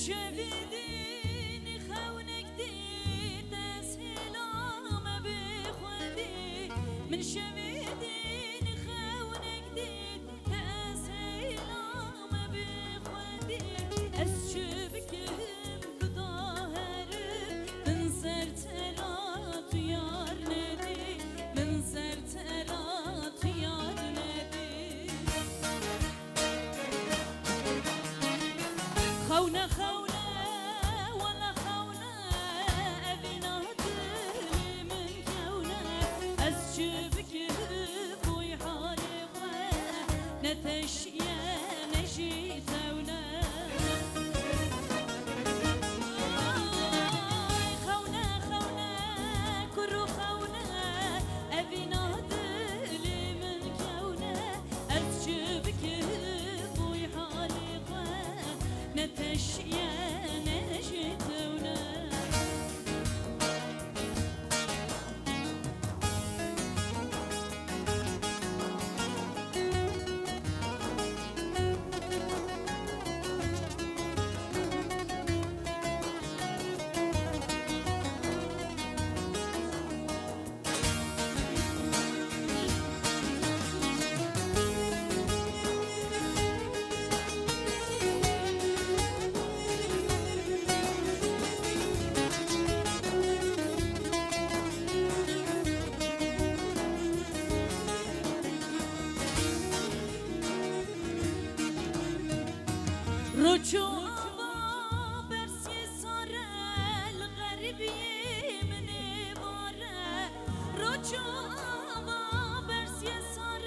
شویدین خونک دی تسهیلام بخودی من شویدین خونک دی تسهیلام بخودی از شبکم بظاهرم من سر ترات یار ندی من سر ترات یار ندی خونه خونه ولا خونه أبينا دلي من كونه أسجبك بوي حالقه نتش يا نجي تونا خونه خونه كرو خونه أبينا دلي من كونه أسجبك بوي حالقه نتش يا نجتونا رجوع برسي صار الغربي من باره رجوع برسي صار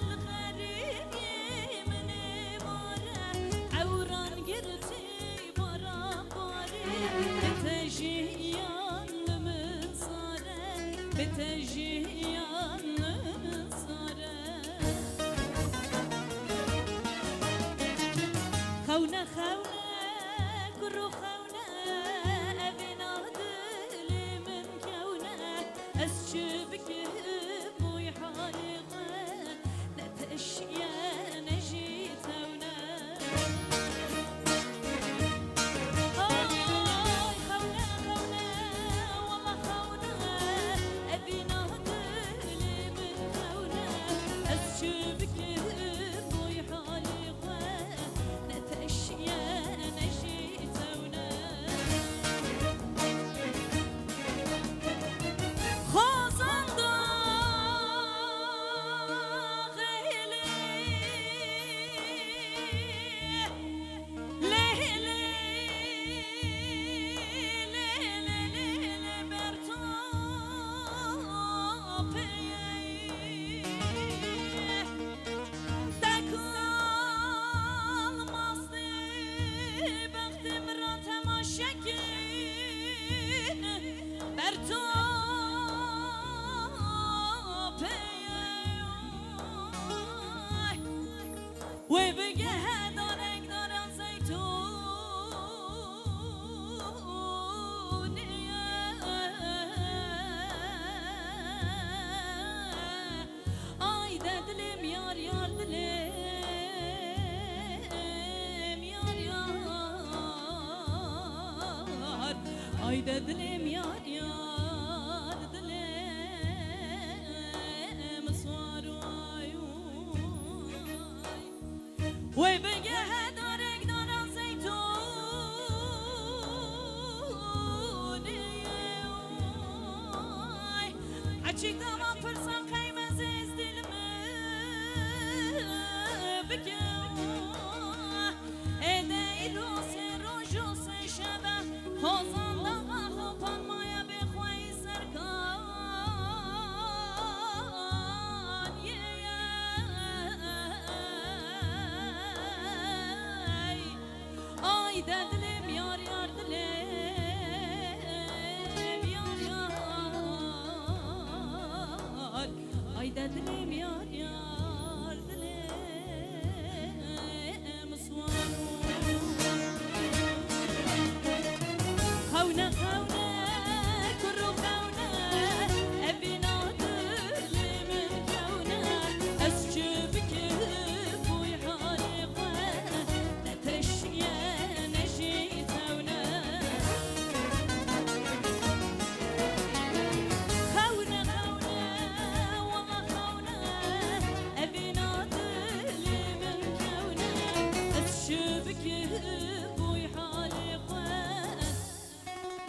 الغربي من باره عوران قرتي برا باري بتجيان من صاره بتجيان من صاره خونه خونه كرو خونه أبينا دلي من كونه أسجبك بوي حالقه نتش يا نجي تونا خونه خونه والله خونه أبينا دلي من كونه أسجبك بوي حالقه نتش يا نجي تونا خازن داغلي ليلي ليلي ليلي برتابي تكال مصدي بختم را تماشاكين برتابي وبقى هدارك دارن زيتوني آي دلم يار يار دلم يار يار آي دلم يار يار دلم صار وبقى هدارك دارن زيتوني عجيك دما فرصة قيمة زيز دلمي بكي ايدي روسي روجوسي شبه خوزان دغا خوبان مايا بخوي سركان آي دلم يار يار دلم يار يار آي دلم يار يار دلم صوان خونه خونه كرو خونه أبينا دلي من كونه أسجبك بوي حالقه نتش يا نجي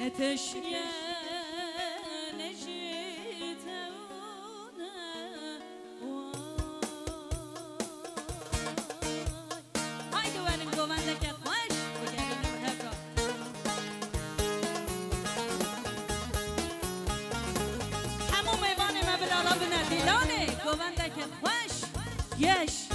تشيا گوندک خوش یش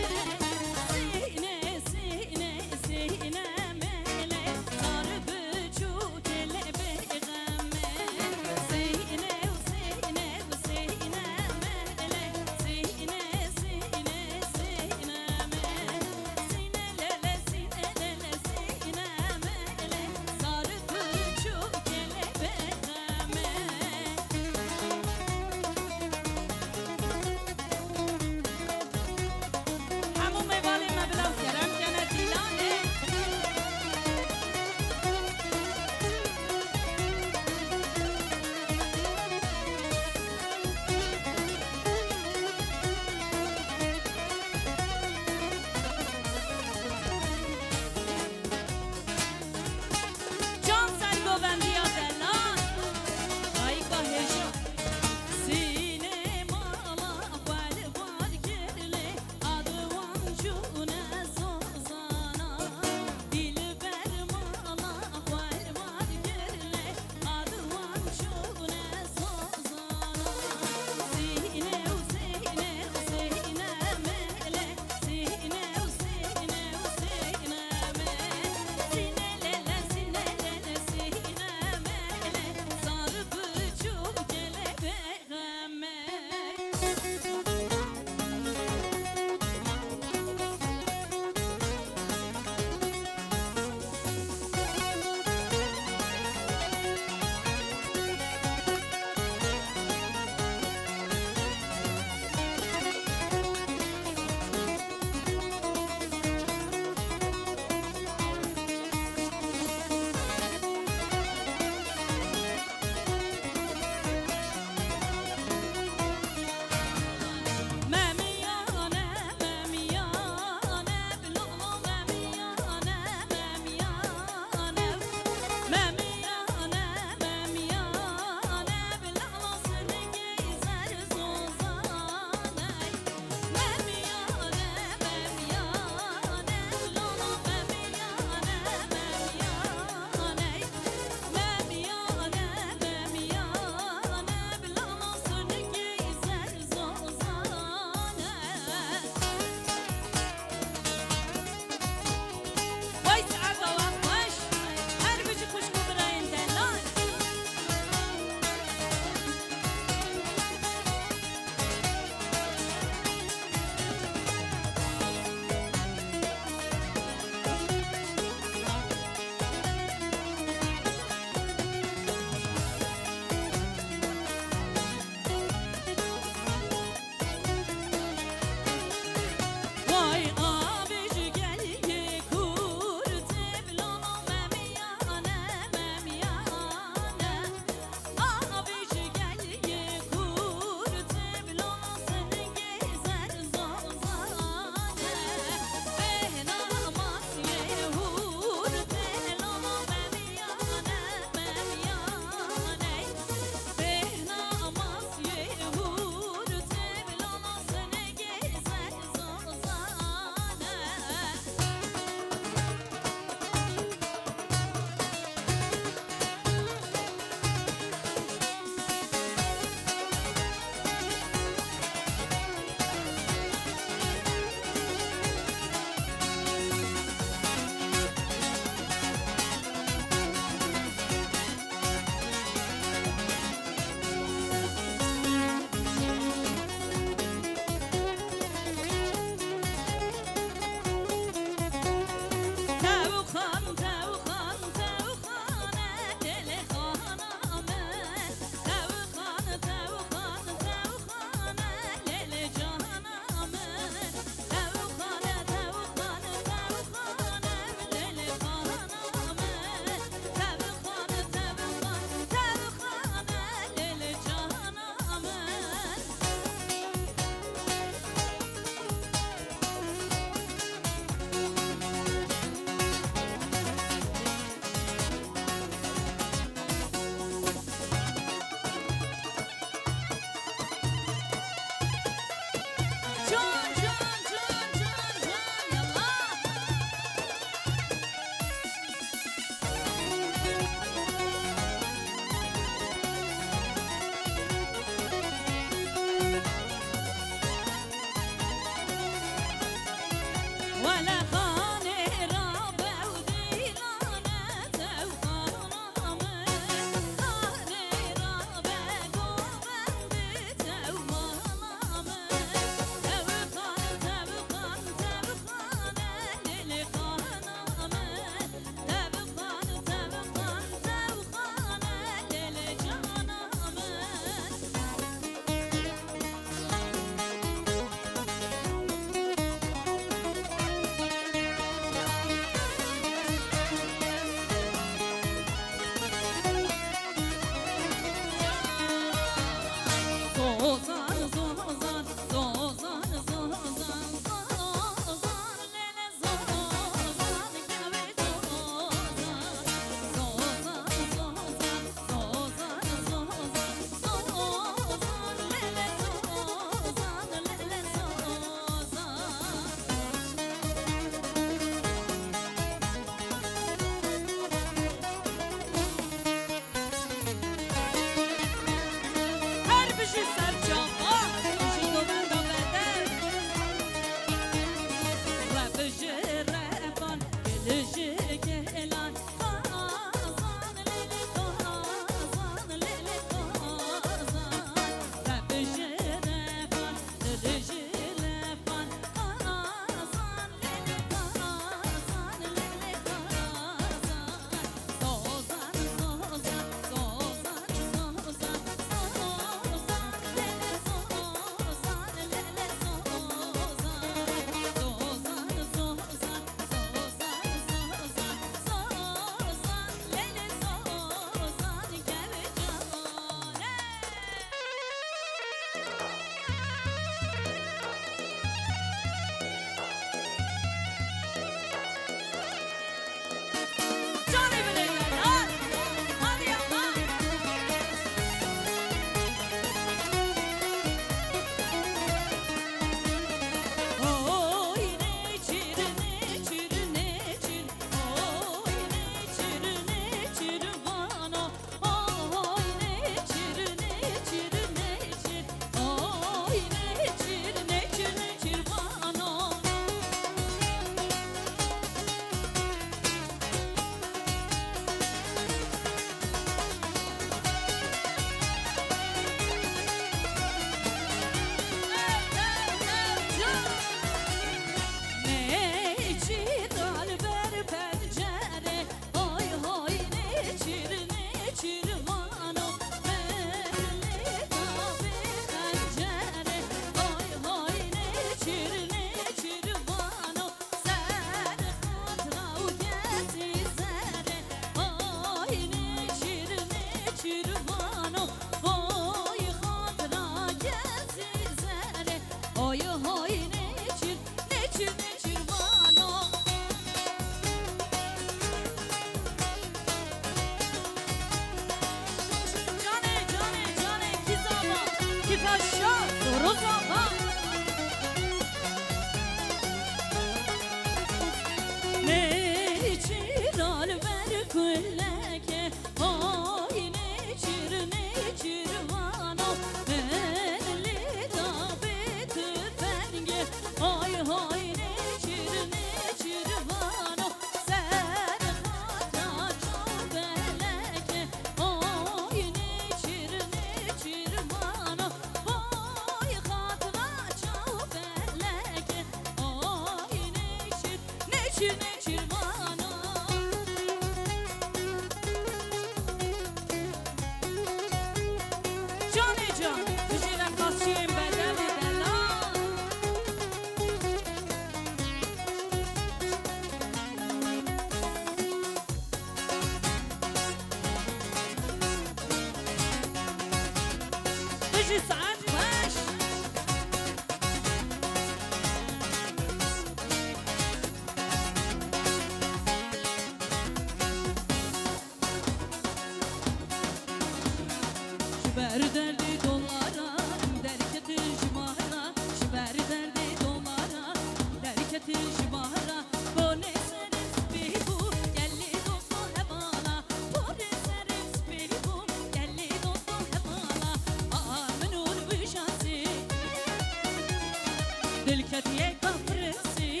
دل کتیه کافرسی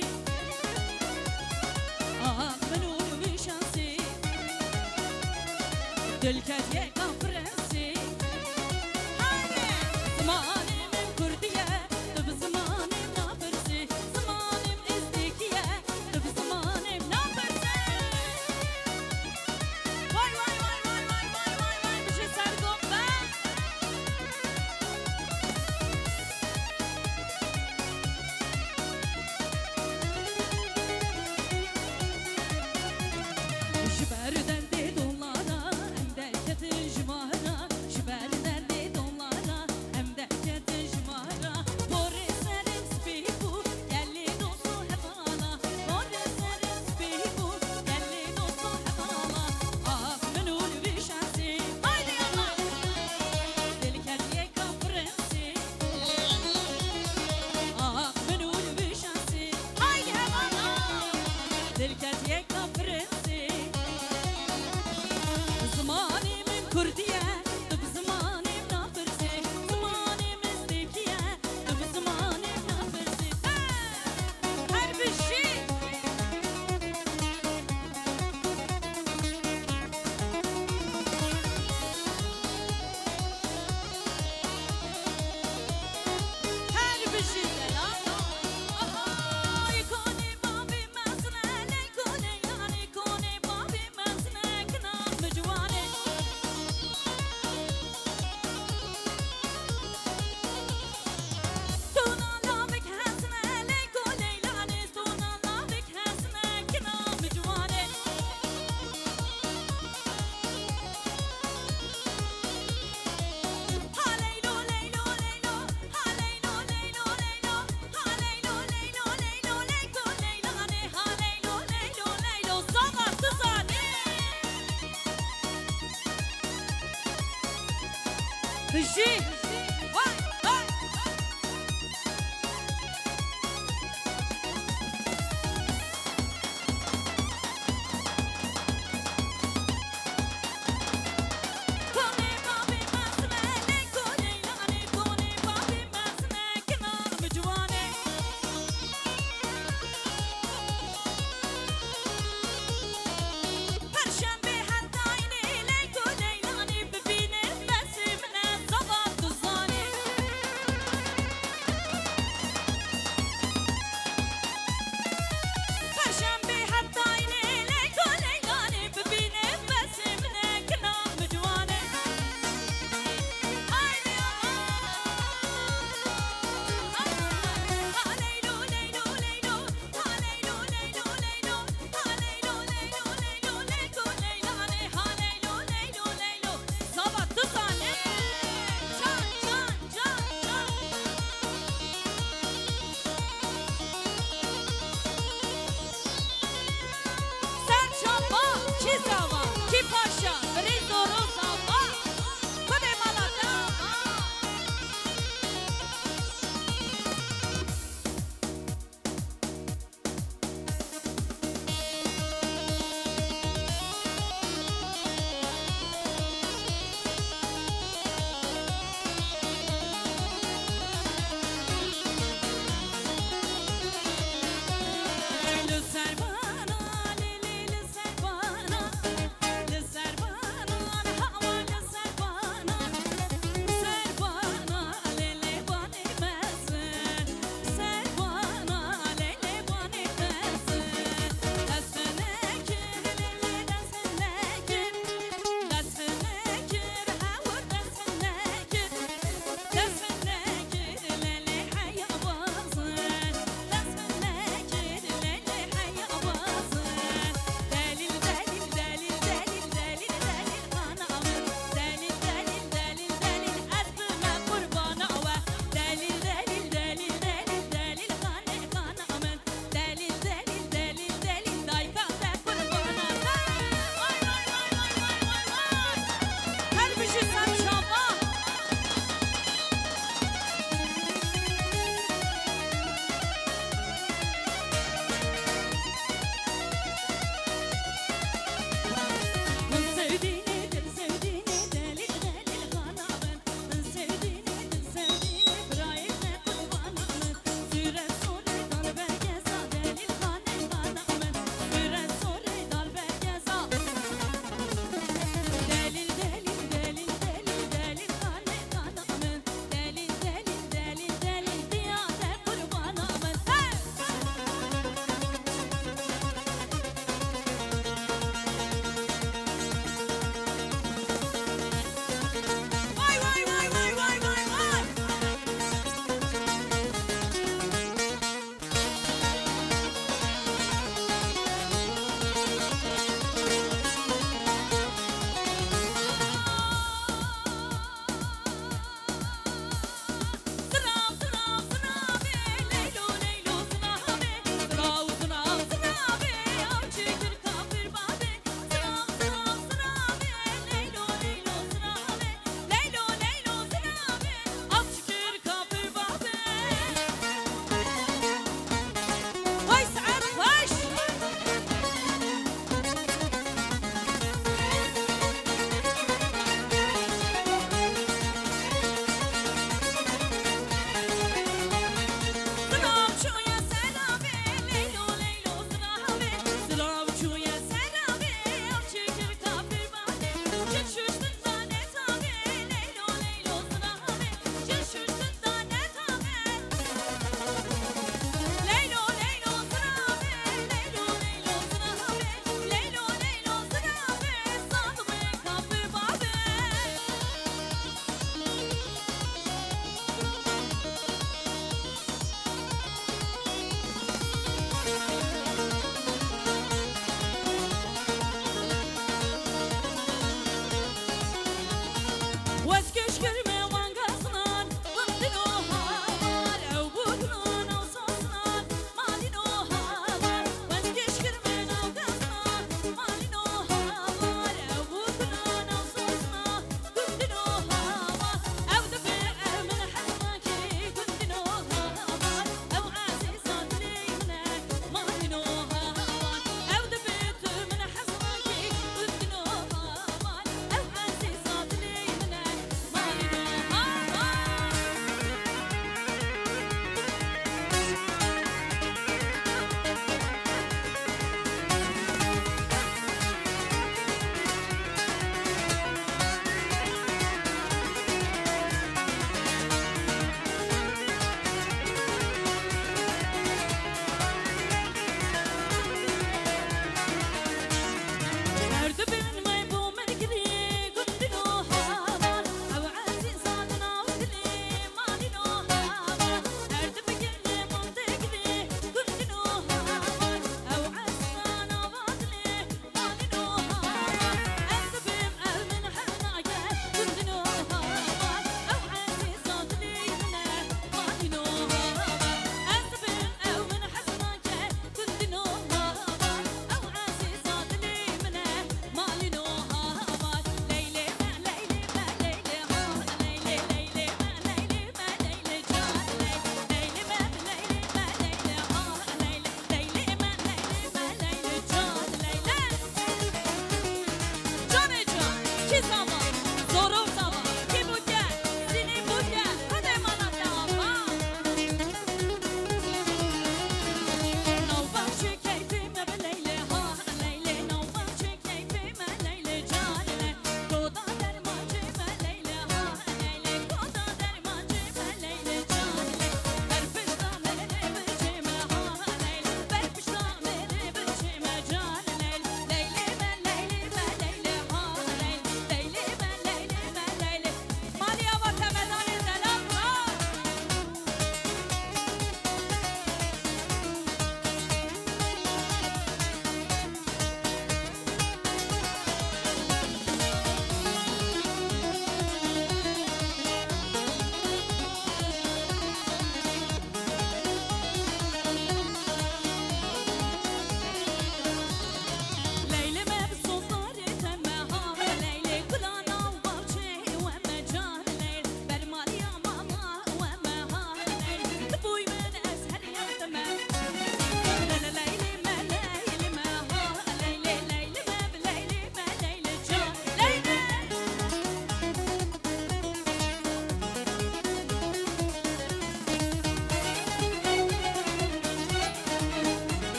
دلکت یک فرنسی زمانم کردیه دب زمانم نافرسی زمانم ازدیکیه دب زمانم نافرسی وای وای وای وای وای وای وای وای بشه سرگفته شبر درد دونlara hem de ketin jmara şber derdi donlara hem de ketin jmara Poreserim spiku gelli dostu hepala Poreserim spiku gelli dostu hepala Ah menul vişansi haydi yallah Delketiye kaprensi Ah menul vişansi haydi hepala Delketiye kaprensi زمانم کردیه دب زمانم نافرسی زمانم ازدیکیه دب زمانم نافرسی هر بشی هر بشی دلالا آهای کنی بابی مسنه نکنی یعنی کنی بابی مسنه کنم بجوانه تونا لابک حسنه لیکو لیلانه تونا لابک حسنه کنم بجوانه ها لیلو لیلو لیلو ها لیلو لیلو لیلو ها لیلو لیلو لیلو لیکو لیلانه ها لیلو لیلو لیلو زاغا تزانه بشی وای وای کنی بابی مسنه لیکو لیلانه کنی بابی مسنه کنم بجوانه پرشنبه حتی اینه لیکو لیلانه ببینه بسی منه زغا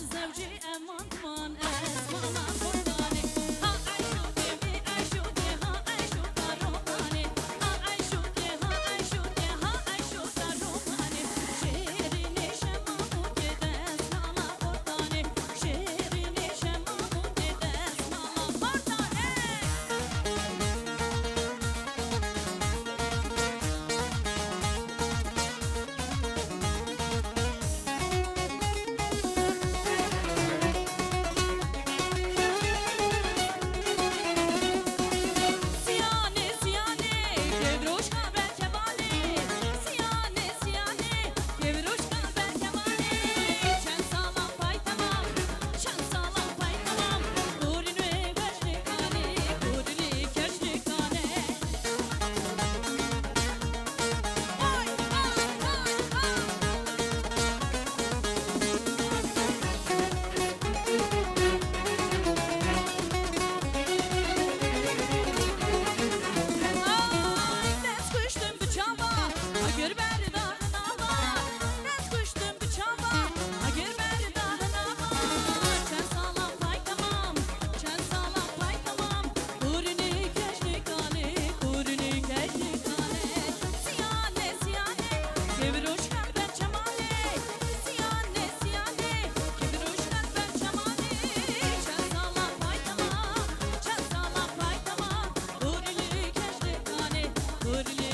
زوجي أمان من اسمنا قرطاني ها عيشوتي بي عيشوتي ها عيشوتا روماني ها عيشوتي ها عيشوتي ها عيشوتا روماني شيريني شماموتي دسمنا قرطاني شيريني شماموتي دسمنا قرطاني سیانه سیانه کبروش کبر کمانه سیانه سیانه کبروش کبر کمانه چند سالم پای تمام چند سالم پای تمام کورینو کشنکانه کورینی کشنکانه آی dest kuştum bıçağıma Agır berdarın ama dest kuştum bıçağıma Agır berdarın ama Çen sağlam pay tamam Çen sağlam pay tamam Kurini keşnikane Kurini keşnikane Siyane siyane Keviruş kalber çamane Siyane siyane Keviruş kalber çamane Çen sağlam pay tamam Çen sağlam pay tamam Kurini keşnikane Kurini